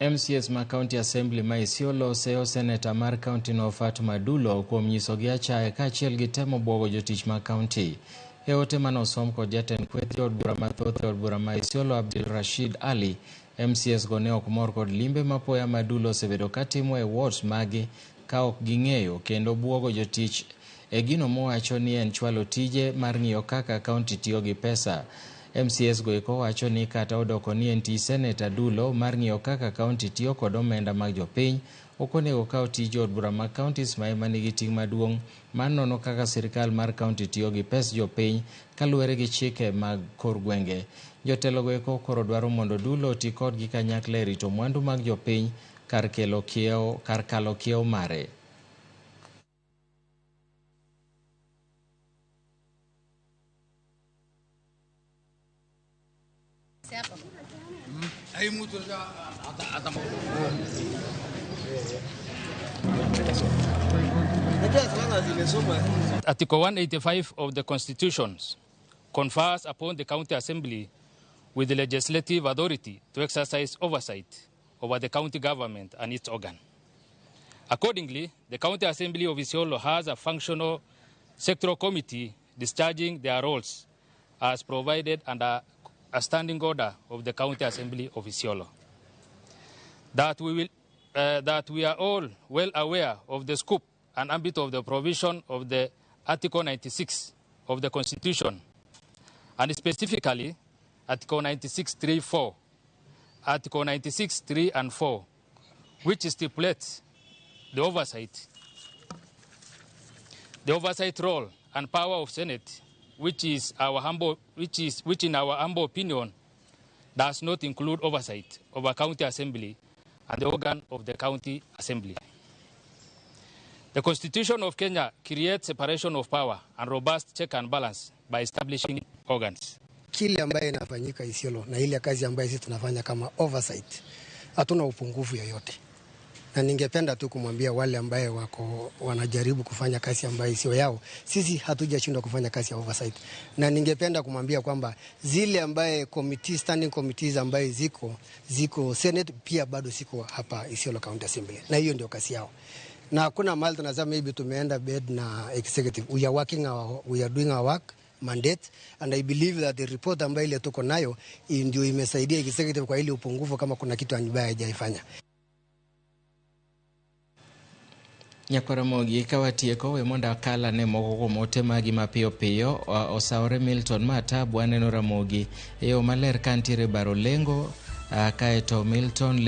MCAs ma County Assembly ma Isiolo oseyo Seneta mar County no Seneta Dullo kuom nyisogi achaya kaachiel gi temo buogo jotich ma County. E ote manosom kod jatend kweth od bura mathoth od bura ma Isiolo Abdulrashid Ali, MCAs go ne ok mor kod limbe mapoya ma Dullo osebedo katimo e wards magi ka ok ging'eyo kendo buogo jotich e gino mowacho ni en chwalo tije mar ng'iyo kaka County tiyo gi pesa. MCAs go eko wacho ni kata odoko ni en tij Seneta Dullo mar ng'iyo kaka County tiyo kod omenda mag jopiny, ok onego kaw tij od bura mag counties ma ema nigi ting' maduong' mar nono kaka sirkal mar County tiyo gi pes jopiny kaluwore gi chike mag kor gwenge. Jotelo go eko koro dwaro mondo Dullo oti kodgi kanyakla e rito mwandu mag jopiny kar kalo kiewo mare. Article 185 of the Constitution confers upon the County Assembly with the legislative authority to exercise oversight over the county government and its organ. Accordingly, the County Assembly of Isiolo has a functional sectoral committee discharging their roles as provided under a standing order of the County Assembly of Isiolo. That we are all well aware of the scope and ambit of the provision of the Article 96 of the Constitution, and specifically Article 96(3)(4), Article 96(3) and 4, which stipulates the oversight role and power of Senate, which in our humble opinion does not include oversight of a county assembly and the organ of the county assembly. The Constitution of Kenya creates separation of power and robust check and balance by establishing organs. Kile ambaye inafanyika Isiolo na ile kazi ambayo sisi tunafanya kama oversight, hatuna upungufu yoyote. Na ningependa tu kumwambia wale ambaye wanajaribu kufanya kazi ambayo sio yao, sisi hatujashindwa kufanya kazi ya oversight. Na ningependa kumwambia kwamba zile ambaye standing committees ambaye ziko Senate pia bado ziko hapa Isiolo County Assembly. Na hiyo ndio kazi yao. Na hakuna mahali tunasema maybe tumeenda bed na executive. We are doing our work mandate, and I believe that the report ambayo ile tuko nayo ndio imesaidia executive kwa ile upungufu kama kuna kitu ambaye hajaifanya. Ramogi kawatieko we monda kala ne moko kuom ote magi mapiyo piyo osaore Milton mata bwaneno Ramogi eyo maler kantiere baro lengo kaeto Milton